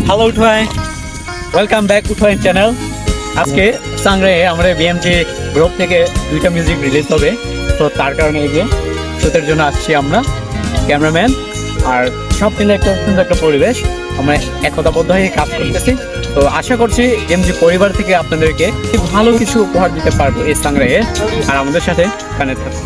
Hello উঠোয়, welcome back উঠোয় channel. আজকে সাংগ্রায়ে আমাদের বিএমজি গ্রুপ থেকে দুইটা মিউজিক রিলিজ হবে, তো তার কারণে এই যে শুটের জন্য আসছি আমরা, ক্যামেরাম্যান আর সব মিলে একটা সুন্দর একটা পরিবেশ। আমরা একতাবদ্ধ হয়ে কাজ করতেছি, তো আশা করছি এমজি পরিবার থেকে আপনাদেরকে ভালো কিছু উপহার দিতে পারবো এই সাংগ্রায়ে, আর আমাদের সাথে কানেক্ট থাকবে।